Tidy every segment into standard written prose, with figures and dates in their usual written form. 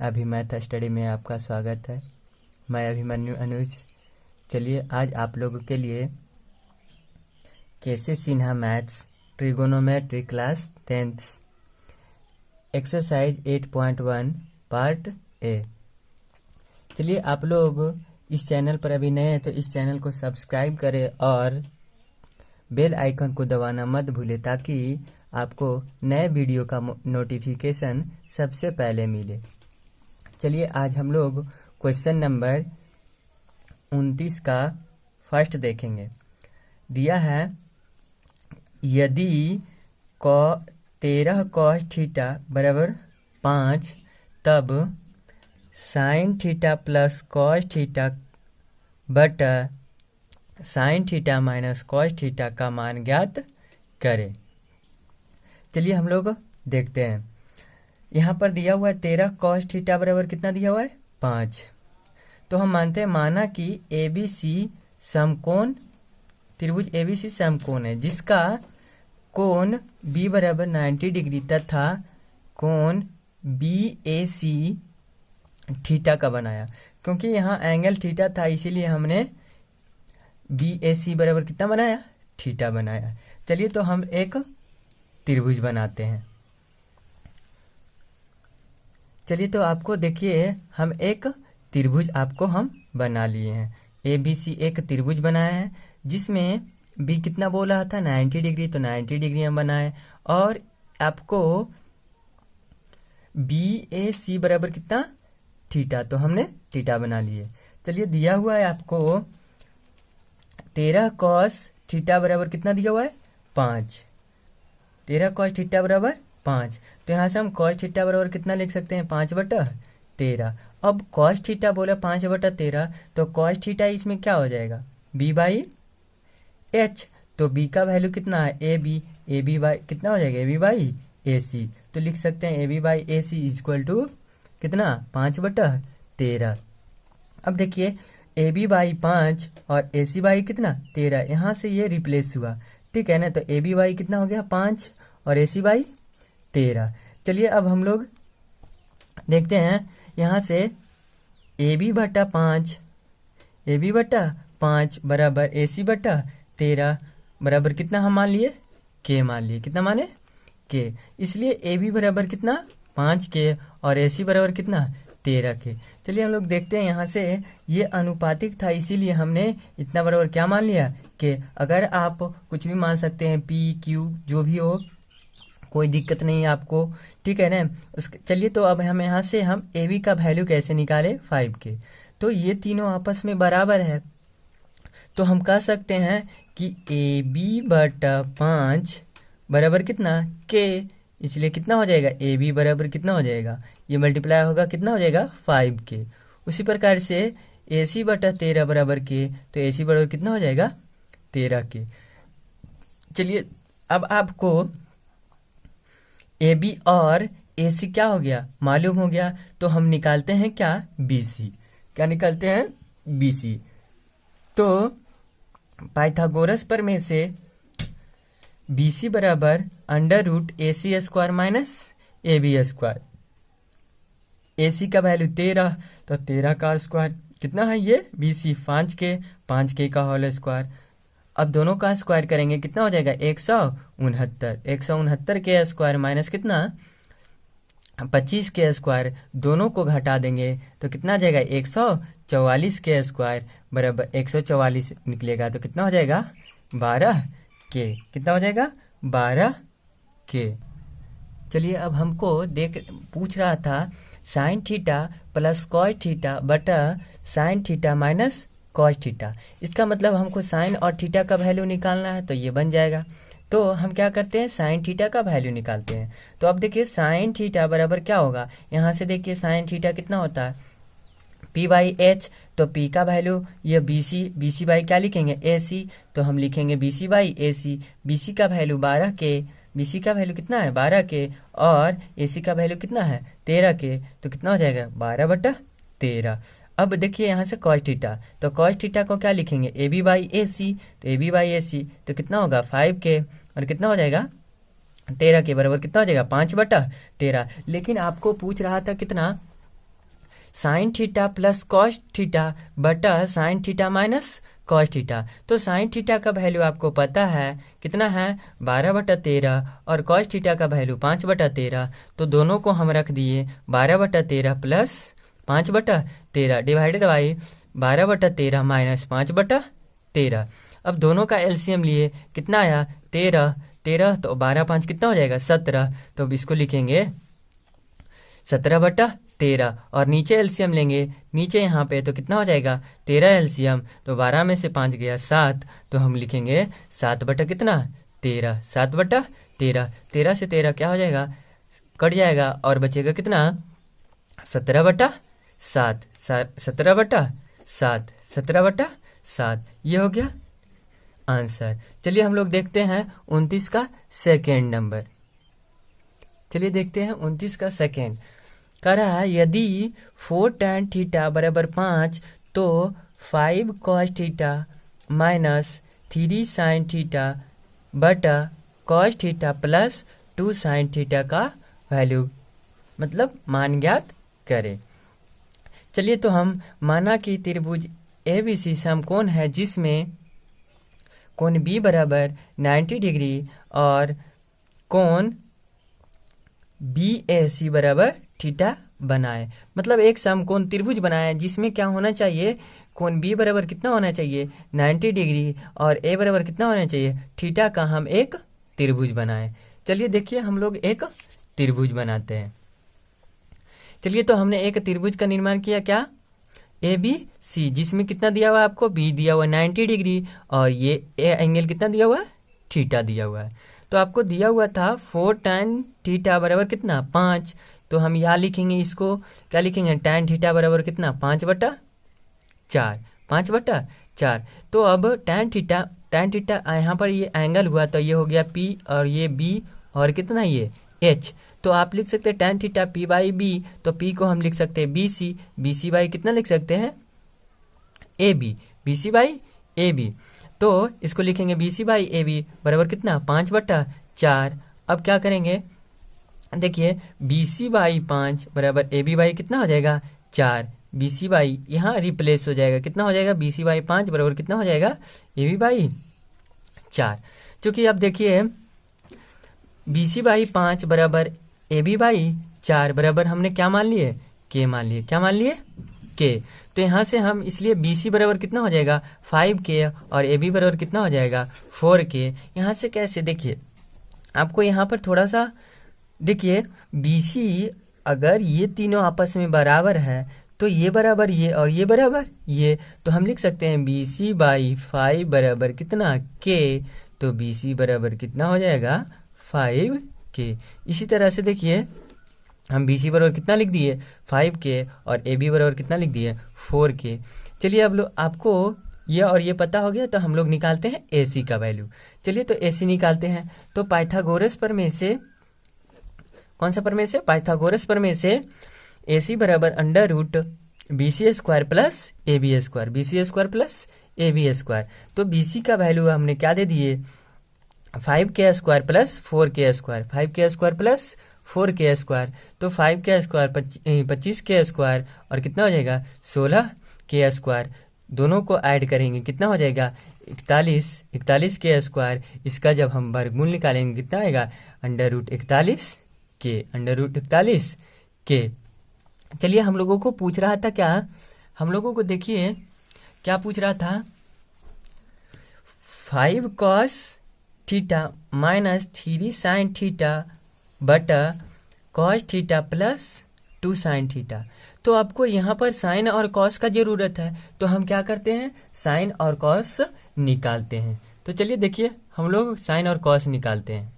अभिमैथ study में आपका स्वागत है। मैं अभिमन्यु अनुज। चलिए आज आप लोगों के लिए K C Sinha maths trigonometry class 10th exercise 8.1 part A. चलिए आप लोग इस चैनल पर अभी नए हैं तो इस चैनल को सब्सक्राइब करें और बेल आइकन को दबाना मत भूलें ताकि आपको नए वीडियो का नोटिफिकेशन सबसे पहले मिले। चलिए आज हम लोग क्वेश्चन नंबर 29 का फर्स्ट देखेंगे। दिया है यदि 13 cos थीटा बराबर 5 तब sin theta plus cos theta बटा sin theta minus cos theta का मान ज्ञात करें। चलिए हम लोग देखते हैं। यहाँ पर दिया हुआ है 13 cos थीटा बराबर कितना दिया हुआ है 5। तो हम मानते हैं माना कि ABC समकोण त्रिभुज ABC समकोण है जिसका कोण B बराबर 90 डिग्री तथा कोण BAC थीटा का बनाया। क्योंकि यहाँ एंगल थीटा था इसीलिए हमने BAC बराबर कितना बनाया थीटा बनाया। चलिए तो हम एक त्रिभुज बनाते हैं। चलिए तो आपको देखिए हम एक त्रिभुज आपको हम बना लिए हैं। ABC एक त्रिभुज बनाया है जिसमें B कितना बोल रहा था 90 डिग्री, तो 90 डिग्री हम बनाए और आपको BAC बराबर कितना थीटा, तो हमने थीटा बना लिए। चलिए दिया हुआ है आपको 13 cos थीटा बराबर कितना दिया हुआ है 5। 13 cos थीटा बराबर 5, तो यहाँ से हम cos थीटा बराबर कितना लिख सकते हैं 5/13। अब cos थीटा बोला 5/13, तो cos थीटा इसमें क्या हो जाएगा B/H। तो B का वैल्यू कितना है AB बाई कितना हो जाएगा AB/AC। तो लिख सकते हैं AB/AC इक्वल टू कितना 5/13। अब देखिए AB/5 और AC/ कितना 13, यहाँ से ये रिप्लेस हुआ, ठीक है ना। तो AB/ कितना हो गया 5 और AC/13। चलिए अब हम लोग देखते हैं यहाँ से AB/5 बराबर AC/13 बराबर कितना हम मान लिए K मान लिए। कितना माने K, इसलिए AB बराबर कितना 5K और AC बराबर कितना 13K। चलिए हम लोग देखते हैं यहाँ से ये अनुपातिक था इसीलिए हमने इतना बराबर क्या मान लिया K। अगर आप कुछ भी मान सकते हैं P Q जो भी हो, कोई दिक्कत नहीं है आपको, ठीक है ना। चलिए तो अब हम यहाँ से हम AB का वैल्यू कैसे निकाले 5K। तो ये तीनों आपस में बराबर है तो हम कह सकते हैं कि AB/5 बराबर कितना K, इसलिए कितना हो जाएगा AB बराबर कितना हो जाएगा, ये मल्टीप्लाई होगा कितना हो जाएगा 5K। उसी प्रकार से AC/13 बराबर K, तो AC बराबर कितना हो जाएगा 13K। चलिए अब आपको AB और AC क्या हो गया मालूम हो गया, तो हम निकालते हैं क्या BC। क्या निकालते हैं BC। तो पाइथागोरस प्रमेय से BC बराबर √AC² माइनस AB²। AC का वैल्यू 13, तो 13 का स्क्वायर कितना है ये BC 5K का होल स्क्वायर। अब दोनों का स्क्वायर करेंगे कितना हो जाएगा 169 के स्क्वायर माइनस कितना 25 के स्क्वायर, दोनों को घटा देंगे तो कितना आ जाएगा 144 के स्क्वायर बराबर 144 निकलेगा, तो कितना हो जाएगा 12K। कितना हो जाएगा 12K। चलिए अब हमको पूछ रहा था sine theta plus cos theta बटा sine theta minus cos theta. इसका मतलब हमको साइन और थीटा का वैल्यू निकालना है, तो ये बन जाएगा। तो हम क्या करते हैं साइन थीटा का वैल्यू निकालते हैं। तो अब देखिए साइन थीटा बराबर क्या होगा, यहाँ से देखिए साइन थीटा कितना होता है P/H। तो P का वैल्यू ये BC बाई क्या लिखेंगे AC, तो हम लिखेंगे BC/AC। BC का वैल्यू 12K, BC का वैल्यू कितना है 12K और AC का वैल्यू कितना है 13K, तो कितना हो जाएगा 12/13। अब देखिए यहाँ से cos थीटा, तो cos थीटा को क्या लिखेंगे AB/AC, तो AB/AC तो कितना होगा 5K और कितना हो जाएगा 13 के बराबर कितना हो जाएगा 5/13। लेकिन आपको पूछ रहा था कितना sine theta plus cos theta बटा sine theta minus cos theta. तो साइन थीटा का वैल्यू आपको पता है कितना है 12/13 और कॉस थीटा का वैल्यू 5/13। तो दोनों को हम रख दिए 12/13 प्लस 5/13 डिवाइडेड बाई 12/13 माइनस 5/13। अब दोनों का एलसीएम लिए कितना आया 13 13, तो 12 5 कितना हो जाएगा 17। तो अब इसको लिखेंगे 17/13 और नीचे एलसीएम लेंगे नीचे यहाँ पे तो कितना हो जाएगा 13 एलसीएम, तो 12 में से 5 गया 7, तो हम लिखेंगे 7 बटा कितना 13, 7/13। 13 से 13 क्या हो जाएगा कट जाएगा और बचेगा कितना 17/7, 17/7, 17/7। ये हो गया आंसर। चलिए हम लोग देखते हैं 29 का सेकेंड नंबर। चलिए देखते हैं 29 का सेकेंड। कह रहा है यदि 4 tan थीटा बराबर 5 तो 5 cos theta minus 3 sin theta बटा cos theta plus 2 sin theta का वैल्यू मतलब मान ज्ञात करें। चलिए तो हम माना कि त्रिभुज ABC समकोण है जिसमें कोण B बराबर 90 डिग्री और कोण BAC बराबर थीटा बनाए। मतलब एक समकोण त्रिभुज बनाए जिसमें क्या होना चाहिए कोण B बराबर कितना होना चाहिए 90 डिग्री और A बराबर कितना होना चाहिए थीटा का हम एक त्रिभुज बनाए। चलिए देखिए हम लोग एक त्रिभुज बनाते हैं। चलिए तो हमने एक त्रिभुज का निर्माण किया क्या ABC जिसमें कितना दिया हुआ है आपको B दिया हुआ है 90 डिग्री और ये एंगल कितना दिया हुआ है थीटा दिया हुआ है। तो आपको दिया हुआ था 4 tan थीटा बराबर कितना 5, तो हम यहाँ लिखेंगे इसको क्या लिखेंगे tan थीटा बराबर कितना 5/4, 5/4। तो अब tan थीटा यहाँ पर ये एंगल हुआ तो ये हो गया P और ये B और कितना ये H। तो आप लिख सकते हैं tan थीटा P/B, तो P को हम लिख सकते हैं BC, BC बाई कितना लिख सकते हैं AB, BC/AB। तो इसको लिखेंगे BC/AB बराबर कितना 5/4। अब क्या करेंगे देखिए BC/5 बराबर AB बाई कितना हो जाएगा 4, BC बाई यहाँ रिप्लेस हो जाएगा कितना हो जाएगा BC/5 बराबर कितना हो जाएगा AB/4। क्योंकि अब देखिए BC/5 बराबर AB/4 बराबर हमने क्या मान लिए K मान लिए, क्या मान लिए K। तो यहाँ से हम इसलिए BC बराबर कितना हो जाएगा 5K और AB बराबर कितना हो जाएगा 4K। यहाँ से कैसे देखिए आपको यहाँ पर थोड़ा सा देखिए BC अगर ये तीनों आपस में बराबर है तो ये बराबर ये और ये बराबर ये, तो हम लिख सकते हैं BC/5 बराबर कितना K, तो BC बराबर कितना हो जाएगा 5K। इसी तरह से देखिए हम BC बराबर कितना लिख दिए 5K और AB बराबर कितना लिख दिए 4K। चलिए अब लोग आपको ये और ये पता हो गया तो हम लोग निकालते हैं AC का वैल्यू। चलिए तो AC निकालते हैं। तो पाइथागोरस प्रमेय से कौन सा प्रमेय से पाइथागोरस प्रमेय से AC बराबर √BC² plus AB², BC² plus AB²। तो BC का वैल्यू हमने क्या दे दिए 5K² plus 4K², 5K² plus 4K²। तो 5K² 25K² और कितना हो जाएगा 16K²। दोनों को ऐड करेंगे कितना हो जाएगा 41K²। इसका जब हम वर्गमूल निकालेंगे कितना आएगा √41K। चलिए हम लोगों को पूछ रहा था क्या, हम लोगों को देखिए क्या पूछ रहा था 5 cos theta minus 3 sin theta बटा cos theta plus 2 sin theta. तो आपको यहाँ पर साइन और कॉस का जरूरत है तो हम क्या करते हैं साइन और कॉस निकालते हैं। तो चलिए देखिए हम लोग साइन और कॉस निकालते हैं।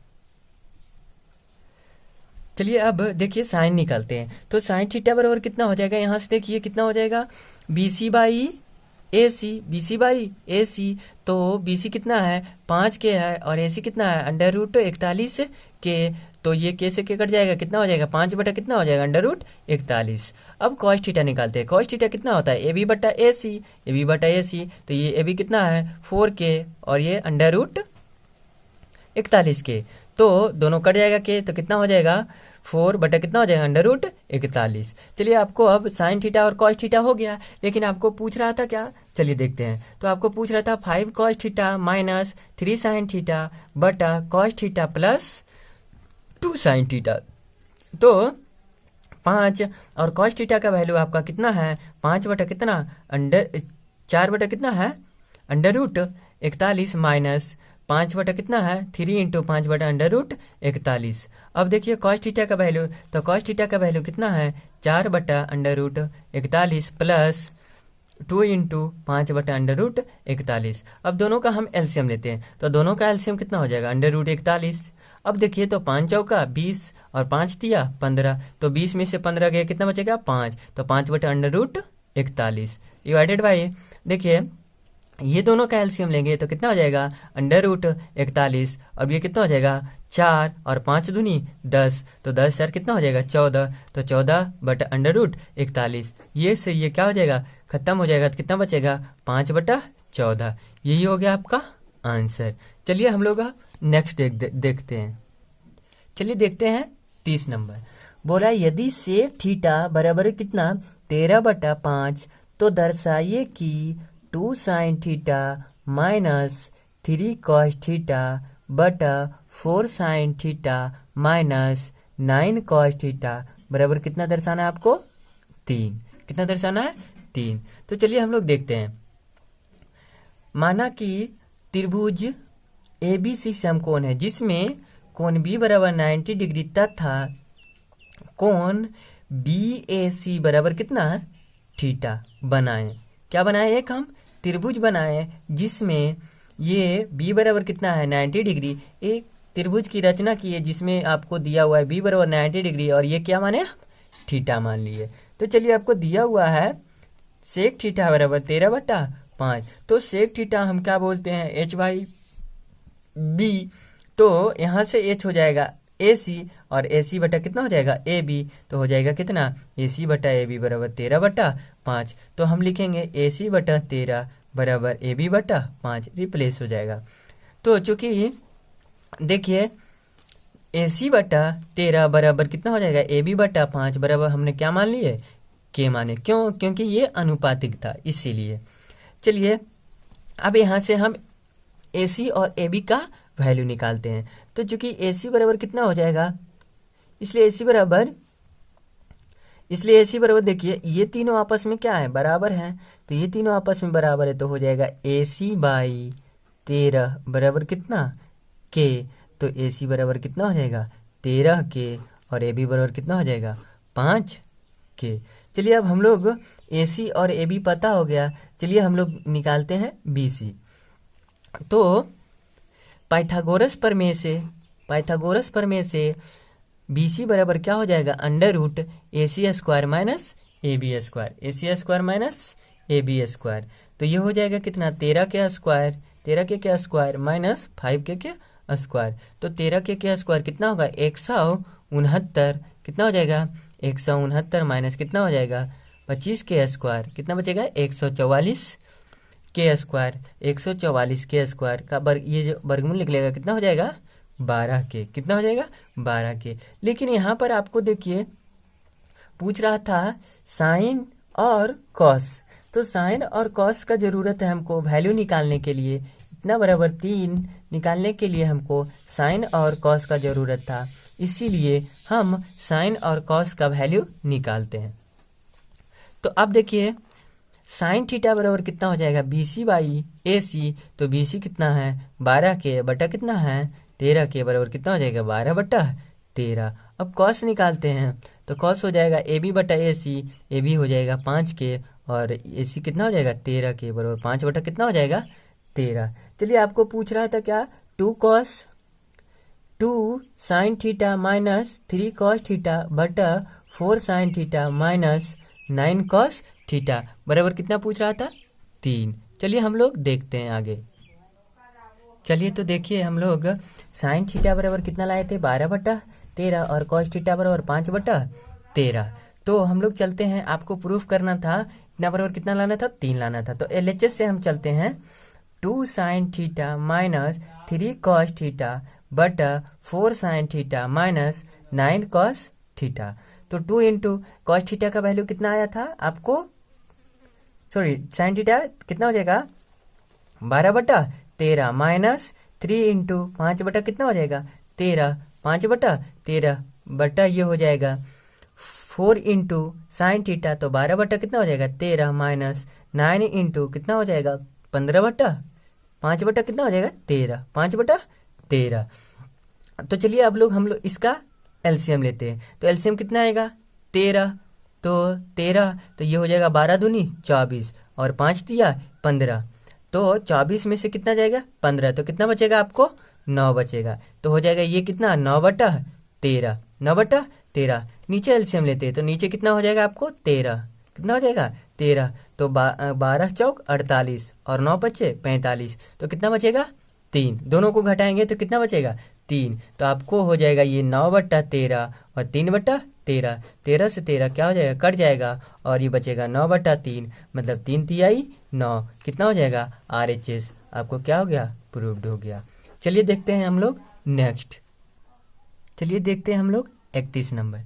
चलिए अब देखिए साइन निकालते हैं। तो साइन थीटा बराबर कितना हो जाएगा यहाँ से देखिए कितना हो जाएगा BC/AC, BC/AC। तो BC कितना है 5K है और AC कितना है √41K। तो ये K से K कट जाएगा कितना हो जाएगा 5 बटा कितना हो जाएगा √41। अब cos थीटा निकालते हैं। cos थीटा कितना होता है AB/AC, AB/AC। तो ये AB कितना है 4K और ये √41K। तो दोनों कट जाएगा K तो कितना हो जाएगा 4 बटा कितना हो जाएगा अंडर रूट 41। चलिए आपको अब साइन थीटा और कॉस थीटा हो गया, लेकिन आपको पूछ रहा था क्या, चलिए देखते हैं। तो आपको पूछ रहा था 5 cos theta minus 3 sine theta बटा cos theta plus 2 sine theta. तो 5 और कॉस थीटा का वैल्यू आपका कितना है, 5 बटा कितना अंडर 4 बटा कितना है अंडर रूट 41 माइनस 5 बटा कितना है 3 इंटू 5 बटा अंडर रूट 41। अब देखिए कॉस थीटा का वैल्यू, तो कॉस थीटा का वैल्यू कितना है 4 बटा अंडर रूट 41 प्लस 2 इंटू 5 बटा अंडर रूट 41। अब दोनों का हम एलसीएम लेते हैं, तो दोनों का एलसीएम कितना हो जाएगा अंडर रूट 41। अब देखिए तो 5 चौका 20 और 5 दिया 15, तो 20 में से 15 गया कितना बचेगा 5, तो 5 बटा अंडर रूट 41 डिवाइडेड बाई, देखिए ये दोनों का एलसीएम लेंगे तो कितना हो जाएगा अंडर रूट 41। अब ये कितना हो जाएगा 4 और 5 दूनी 10, तो 10 4 कितना हो जाएगा 14, तो 14 बटा अंडर रूट 41। ये से ये क्या हो जाएगा खत्म हो जाएगा, तो कितना बचेगा 5 बटा 14। यही हो गया आपका आंसर। चलिए हम लोग नेक्स्ट देखते हैं। चलिए देखते हैं 30 नंबर। बोला यदि सेक थीटा बराबर कितना 13 बटा 5, तो दर्शाइए कि 2 sine theta minus 3 cos theta बटा 4 sign theta minus 9 cos theta बराबर कितना दर्शाना है आपको 3। कितना दर्शाना है 3। तो चलिए हम लोग देखते हैं। माना कि त्रिभुज ABC समकोण है जिसमें कोण B बराबर 90 डिग्री तथा कोण BAC बराबर कितना थीटा बनाए। क्या बनाए, एक हम त्रिभुज बनाए जिसमें ये B बराबर कितना है 90 डिग्री। एक त्रिभुज की रचना की है जिसमें आपको दिया हुआ है B बराबर 90 डिग्री और ये क्या माने थीटा मान लिए। तो चलिए आपको दिया हुआ है सेक थीटा बराबर 13 बटा 5, तो सेक थीटा हम क्या बोलते हैं h/b, तो यहाँ से h हो जाएगा AC और AC बटा कितना हो जाएगा AB, तो हो जाएगा कितना AC बटा AB बराबर 13 बटा 5। तो हम लिखेंगे AC बटा 13 बराबर AB बटा 5, रिप्लेस हो जाएगा। तो चूंकि देखिए AC बटा 13 बराबर कितना हो जाएगा AB बटा 5 बराबर हमने क्या मान लिए K माने, क्यों, क्योंकि ये अनुपातिक था इसीलिए। चलिए अब यहाँ से हम AC और AB का वैल्यू निकालते हैं। तो चूंकि AC बराबर कितना हो जाएगा, इसलिए AC बराबर देखिए ये तीनों आपस में क्या है बराबर है, तो ये तीनों आपस में बराबर है, तो हो जाएगा AC बाई 13 बराबर कितना K। तो AC बराबर कितना हो जाएगा 13 K और AB बराबर कितना हो जाएगा 5 K। चलिए अब हम लोग AC और AB पता हो गया, चलिए हम लोग निकालते हैं BC। तो पाइथागोरस प्रमेय से BC बराबर क्या हो जाएगा under root AC square minus AB square, AC square minus AB square. तो ये हो जाएगा कितना 13 के स्क्वायर माइनस 5 के स्क्वायर। तो 13 के स्क्वायर कितना होगा 169, कितना हो जाएगा 169 माइनस कितना हो जाएगा 25 के स्क्वायर, कितना बचेगा 144 के स्क्वायर। 144 के स्क्वायर का ये जो वर्गमूल निकलेगा कितना हो जाएगा 12 के, कितना हो जाएगा 12 के। लेकिन यहाँ पर आपको देखिए पूछ रहा था साइन और कॉस, तो साइन और कॉस का जरूरत है हमको वैल्यू निकालने के लिए। इतना बराबर 3 निकालने के लिए हमको साइन और कॉस का जरूरत था, इसीलिए हम साइन और कॉस का वैल्यू निकालते हैं। तो अब देखिए साइन थीटा बराबर कितना हो जाएगा BC बाई AC, तो BC कितना है 12 के बटा कितना है 13 के बराबर कितना हो जाएगा 12 बटा 13। अब कॉस निकालते हैं, तो कॉस हो जाएगा AB बटा AC, AB हो जाएगा 5 के और AC कितना हो जाएगा 13 के बराबर 5 बटा कितना हो जाएगा 13। चलिए आपको पूछ रहा था क्या 2 sine theta minus 3 cos theta बटा 4 sign theta minus 9 cos theta बराबर कितना पूछ रहा था 3। चलिए हम लोग देखते हैं आगे। चलिए तो देखिए हम लोग साइन थीटा बराबर कितना लाए थे 12 बटा 13 और कॉस थीटा बराबर 5 बटा 13। तो हम लोग चलते हैं, आपको प्रूफ करना था इतना बराबर कितना लाना था 3 लाना था। तो LHS से हम चलते हैं 2 sine theta minus 3 cos theta बटा 4 sign theta minus 9 cos theta. तो 2 इंटू कॉस थीटा का वैल्यू कितना आया था आपको, सॉरी साइन थीटा कितना हो जाएगा 12/13 माइनस 3 इंटू 5 कितना हो जाएगा 13, 5/13 बटा ये हो जाएगा 4 इंटू साइन थीटा, तो 12 कितना हो जाएगा 13 माइनस 9 इंटू कितना हो जाएगा 15/5 कितना हो जाएगा 13, 5/13। तो चलिए अब हम लोग इसका एलसीएम लेते हैं। तो एलसीएम कितना आएगा 13, तो 13 तो ये हो जाएगा 12 दूनी 24 और 5 दिया 15, तो 24 में से कितना जाएगा 15, तो कितना बचेगा आपको 9 बचेगा। तो हो जाएगा ये कितना 9/13, 9/13। नीचे एलसीएम लेते हैं तो नीचे कितना हो जाएगा आपको 13, कितना हो जाएगा 13, तो 12 चौक 48 और 9 बचे 45, तो कितना बचेगा 3। दोनों को घटाएंगे तो कितना बचेगा 3, तो आपको हो जाएगा ये 9/13 और 3/13, 13 से 13 क्या हो जाएगा कट जाएगा और ये बचेगा 9/3, मतलब 3 तिहाई 9, कितना हो जाएगा RHS। आपको क्या हो गया प्रूव्ड हो गया। चलिए देखते हैं हम लोग नेक्स्ट। चलिए देखते हैं हम लोग 31 नंबर।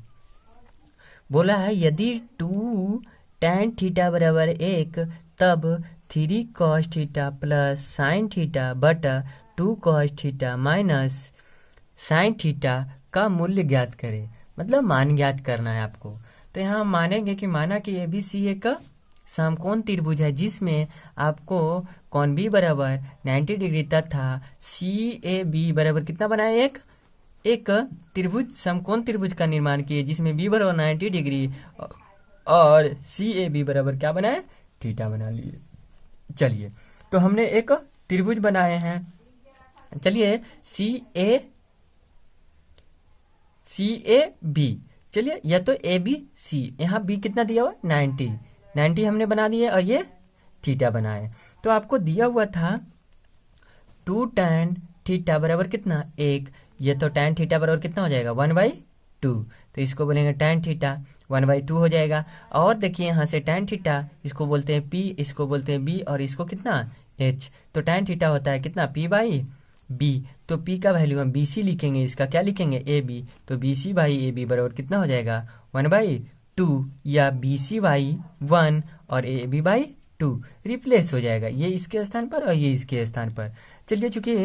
बोला है यदि 2 tan थीटा बराबर 1 तब 3 cos theta plus sign theta बटा 2 cos theta minus sign theta का मूल्य ज्ञात करें, मतलब मान ज्ञात करना है आपको। तो यहाँ हम मानेंगे कि माना कि ABC एक समकोण त्रिभुज है जिसमें आपको कोण B बराबर 90 डिग्री तथा CAB बराबर कितना बनाए एक त्रिभुज समकोण त्रिभुज का निर्माण किए जिसमें B बराबर 90 डिग्री और CAB बराबर क्या बनाए थीटा बना लिए। चलिए तो हमने एक त्रिभुज बनाए हैं। चलिए CAB, चलिए या तो ABC, यहाँ B कितना दिया हुआ 90 हमने बना दिए और ये थीटा बनाए। तो आपको दिया हुआ था 2 tan थीटा बराबर कितना 1, ये तो tan थीटा बराबर कितना हो जाएगा 1/2, तो इसको बोलेंगे tan थीटा 1/2 हो जाएगा। और देखिए यहाँ से tan थीटा इसको बोलते हैं P, इसको बोलते हैं B और इसको कितना H, तो tan थीटा होता है कितना P/B, तो P का वैल्यू हम BC लिखेंगे, इसका क्या लिखेंगे AB, तो BC/AB बराबर कितना हो जाएगा 1/2 या BC/1 और AB/2 रिप्लेस हो जाएगा, ये इसके स्थान पर और ये इसके स्थान पर। चलिए चूंकि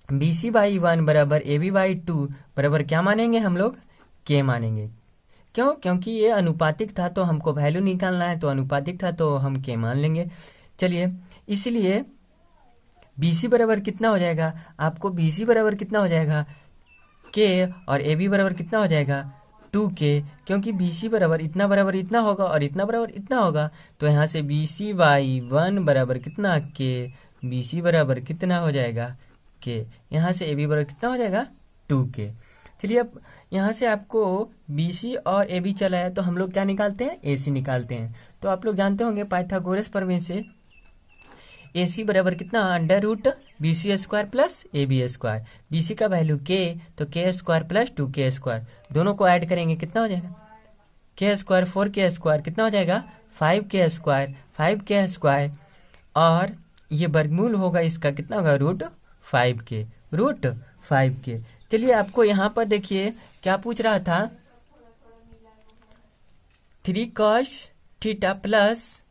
BC/1 बराबर AB/2 बराबर क्या मानेंगे हम लोग K मानेंगे। क्यों, क्योंकि ये अनुपातिक था तो हमको वैल्यू निकालना है, तो अनुपातिक था तो हम K मान लेंगे। चलिए इसलिए BC बराबर कितना हो जाएगा आपको, BC बराबर कितना हो जाएगा K और AB बराबर कितना हो जाएगा 2K, क्योंकि BC बराबर इतना होगा और इतना बराबर इतना होगा, तो यहाँ से BC/1 बराबर कितना K, BC बराबर कितना हो जाएगा K, यहाँ से AB बराबर कितना हो जाएगा 2K। चलिए अब यहाँ से आपको BC और AB चला है तो हम लोग क्या निकालते हैं AC निकालते हैं। तो आप लोग जानते होंगे पाइथागोरस प्रमेय से AC बराबर कितना √BC² प्लस AB²। BC का वैल्यू K, तो K² प्लस 2K², दोनों को ऐड करेंगे कितना हो जाएगा K² 4K² कितना हो जाएगा 5K² और ये वर्गमूल होगा इसका कितना होगा √5K। चलिए आपको यहाँ पर देखिए क्या पूछ रहा था 3 cos theta plus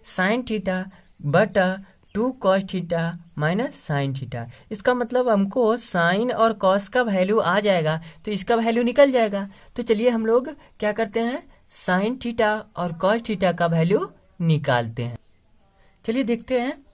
sign theta बटा 2 cos theta minus sine theta. इसका मतलब हमको साइन और कॉस का वैल्यू आ जाएगा तो इसका वैल्यू निकल जाएगा। तो चलिए हम लोग क्या करते हैं साइन थीटा और कॉस थीटा का वैल्यू निकालते हैं। चलिए देखते हैं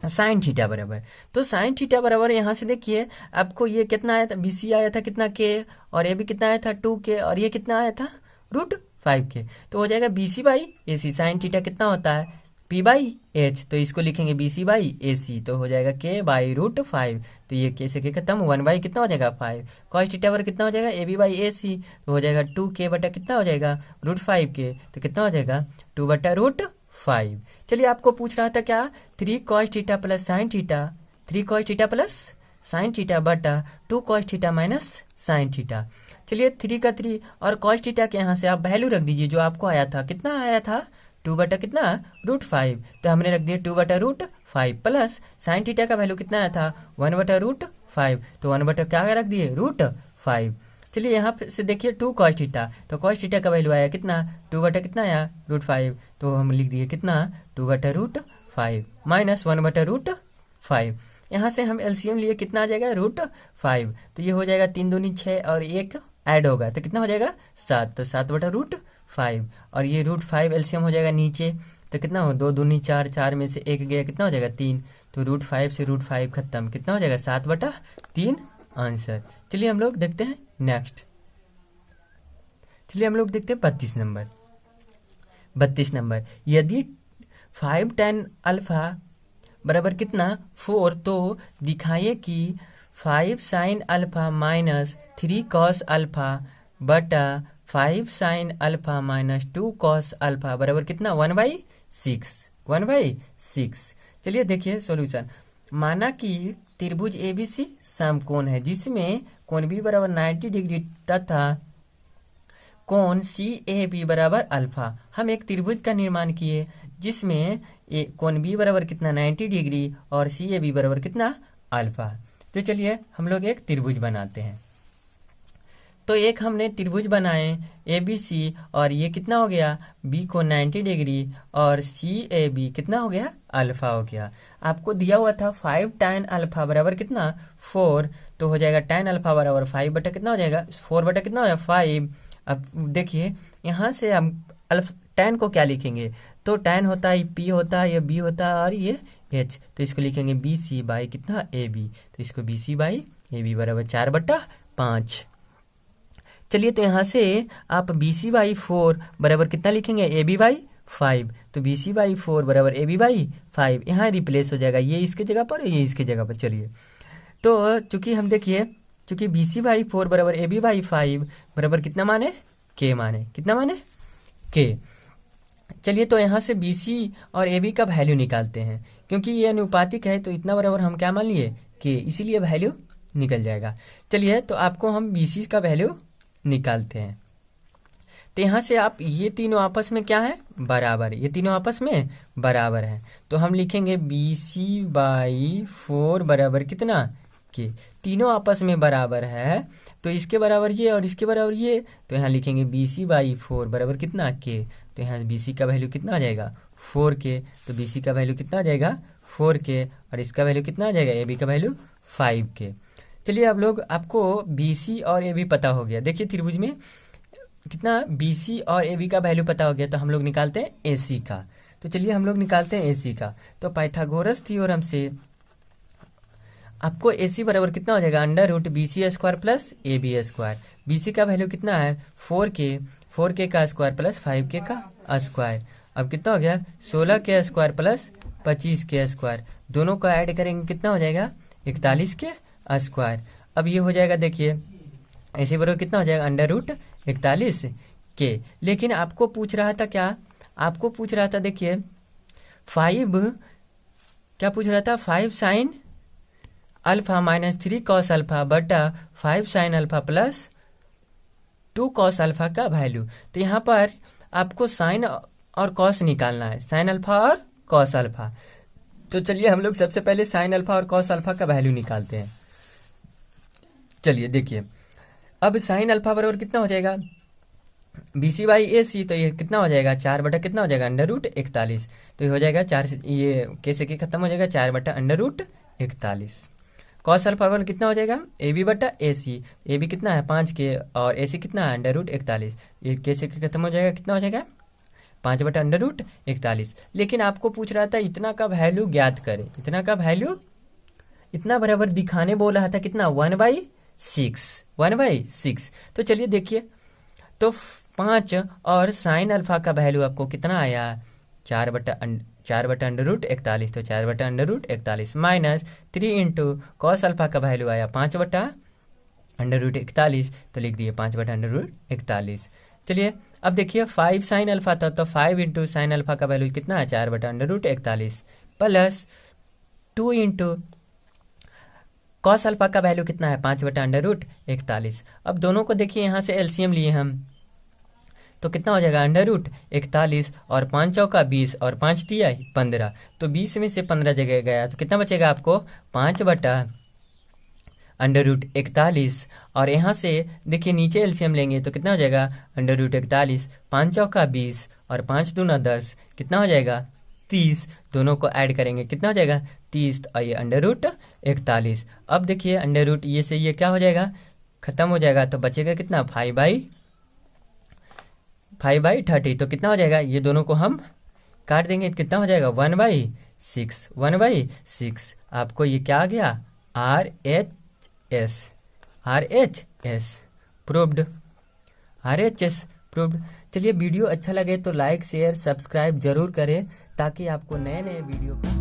साइन थीटा बराबर, तो साइन थीटा बराबर यहाँ से देखिए आपको ये कितना आया था BC आया था कितना K और AB कितना आया था 2K और ये कितना आया था √5K, तो हो जाएगा BC/AC। साइन थीटा कितना होता है P/H, तो इसको लिखेंगे BC/AC, तो हो जाएगा K/√5, तो ये K से K खत्म 1/ कितना हो जाएगा 5। कॉस थीटा बराबर कितना हो जाएगा AB/AC, तो हो जाएगा 2K बटा कितना हो जाएगा √5K, तो कितना हो जाएगा 2/√5। चलिए आपको पूछ रहा था क्या 3 cos theta plus sine theta, 3 cos theta plus sign theta बटा 2 cos theta minus sine theta. चलिए 3 का 3 और cos थीटा के यहाँ से आप वैल्यू रख दीजिए जो आपको आया था, कितना आया था 2 बटा कितना √5, तो हमने रख दिया 2 बटा √5 प्लस साइन थीटा का वैल्यू कितना आया था 1 बटा √5, तो 1 बटा क्या रख दिए 5। चलिए यहाँ से देखिए 2 cos थीटा, तो cos थीटा का वैल्यू आया कितना, 2 बटा कितना आया √5, तो हम लिख दिए कितना 2 बटा √5 माइनस 1 बटा √5। यहाँ से हम एलसीएम लिए कितना आ जाएगा √5, तो ये हो जाएगा 3 दूनी 6 और 1 ऐड होगा तो कितना हो जाएगा 7, तो 7 बटा √5 और ये √5 एलसीएम हो जाएगा नीचे, तो कितना हो 2 दूनी 4, 4 में से 1 गया कितना हो जाएगा 3, तो √5 से √5 खत्म, कितना हो जाएगा 7 बटा 3 आंसर। चलिए हम लोग देखते हैं नेक्स्ट। चलिए हम लोग देखते हैं 32 नंबर। यदि 5 tan अल्फा बराबर कितना 4, तो दिखाइए कि 5 sin alpha minus 3 cos alpha बटा 5 sin alpha minus 2 cos alpha बराबर कितना 1/6। चलिए देखिए सॉल्यूशन। माना कि त्रिभुज एबीसी समकोण है जिसमें कोण बी बराबर 90 डिग्री तथा कोण सी ए बी बराबर अल्फा। हम एक त्रिभुज का निर्माण किए जिसमें कोण बी बराबर कितना 90 डिग्री और सी ए बी बराबर कितना अल्फा। तो चलिए हम लोग एक त्रिभुज बनाते हैं। तो एक हमने त्रिभुज बनाए ए बी सी और ये कितना हो गया बी को 90 डिग्री और सी ए बी कितना हो गया अल्फा हो गया। आपको दिया हुआ था 5 tan अल्फा बराबर कितना 4, तो हो जाएगा tan अल्फा बराबर 5 बटा कितना हो जाएगा 4 बटा कितना हो जाएगा 5। अब देखिए यहाँ से हम tan को क्या लिखेंगे, तो tan होता है P होता है, ये B होता है और ये H, तो इसको लिखेंगे BC बाई कितना AB, तो इसको BC बाई AB बराबर 4/5। चलिए तो यहाँ से आप BC बाई 4 बराबर कितना लिखेंगे AB बाई 5, तो BC बाई 4 बराबर AB बाई 5 यहाँ रिप्लेस हो जाएगा, ये इसके जगह पर ये इसके जगह पर। चलिए तो चूंकि हम देखिए चूंकि BC बाई 4 बराबर AB बाई 5 बराबर कितना माने K माने, कितना माने K। चलिए तो यहाँ से BC और AB का वैल्यू निकालते हैं, क्योंकि ये अनुपातिक है तो इतना बराबर हम क्या मान लिए K, इसीलिए वैल्यू निकल जाएगा। चलिए तो आपको हम BC का वैल्यू निकालते हैं। तो यहाँ से आप ये तीनों आपस में क्या है बराबर, ये तीनों आपस में बराबर है, तो हम लिखेंगे BC बाई 4 बराबर कितना K। तीनों आपस में बराबर है तो इसके बराबर ये और इसके बराबर ये, तो यहाँ लिखेंगे BC बाई 4 बराबर कितना K, तो यहाँ BC का वैल्यू कितना आ जाएगा 4K, तो BC का वैल्यू कितना आ जाएगा 4K और इसका वैल्यू कितना आ जाएगा AB का वैल्यू 5K। चलिए अब लोग आपको BC और AB पता हो गया। देखिए त्रिभुज में कितना BC और AB का वैल्यू पता हो गया, तो हम लोग निकालते हैं AC का। तो चलिए हम लोग निकालते हैं AC का। तो पाइथागोरस थ्योरम से आपको AC बराबर कितना हो जाएगा √BC² प्लस AB²। BC का वैल्यू कितना है 4K का स्क्वायर प्लस 5K का स्क्वायर। अब कितना हो गया 16K² प्लस 25K², दोनों को ऐड करेंगे कितना हो जाएगा 41K²। अब ये हो जाएगा देखिए ऐसे बराबर कितना हो जाएगा √41K। लेकिन आपको पूछ रहा था क्या, आपको पूछ रहा था देखिए 5 क्या पूछ रहा था 5 sin alpha minus 3 cos alpha बटा 5 sin alpha plus 2 cos alpha का वैल्यू। तो यहाँ पर आपको साइन और cos निकालना है, साइन अल्फा और cos अल्फा। तो चलिए हम लोग सबसे पहले साइन अल्फा और cos अल्फा का वैल्यू निकालते हैं। चलिए देखिए अब साइन अल्फा बराबर कितना हो जाएगा BC बाई AC, तो ये कितना हो जाएगा 4 बटा कितना हो जाएगा √41, तो ये हो जाएगा 4 से ये कैसे के खत्म हो जाएगा 4 बटा √41। cos अल्फा बराबर कितना हो जाएगा AB बटा AC, AB कितना है 5K और AC कितना है √41, ये कैसे के खत्म हो जाएगा कितना हो जाएगा 5 बटा √41। लेकिन आपको पूछ रहा था इतना का वैल्यू ज्ञात करें, इतना का वैल्यू इतना बराबर दिखाने बोल रहा था कितना 1/6। तो चलिए देखिए तो 5 और साइन अल्फा का वैल्यू आपको कितना आया 4 बटा √41, तो 4 बटा √41 माइनस 3 इंटू कॉस अल्फा का वैल्यू आया 5 बटा √41, तो लिख दिए 5 बटा √41। चलिए अब देखिए 5 साइन अल्फा था तो 5 इंटू साइन अल्फा का वैल्यू कितना है 4 बटा √41 प्लस 2 इंटू कॉस अल्फा का वैल्यू कितना है 5 बटा √41। अब दोनों को देखिए यहाँ से एलसीएम लिए हम तो कितना हो जाएगा √41 और 5 चौका 20 और 5 तिया 15, तो 20 में से 15 जगह गया तो कितना बचेगा आपको 5 बटा √41। और यहाँ से देखिए नीचे एलसीएम लेंगे तो कितना हो जाएगा, √41, 5 चौका 20 और 5 दूना 10, कितना हो जाएगा 30। दोनों को ऐड करेंगे कितना हो जाएगा 30, और ये √41। अब देखिए अंडर रूट ये से ये क्या हो जाएगा, खत्म हो जाएगा, तो बचेगा कितना 5/30। तो कितना हो जाएगा, ये दोनों को हम काट देंगे, कितना हो जाएगा 1/6। 1/6 आपको ये क्या आ गया, RHS प्रूव्ड, RHS प्रूव्ड। चलिए वीडियो अच्छा लगे तो लाइक शेयर सब्सक्राइब जरूर करें ताकि आपको नए नए वीडियो का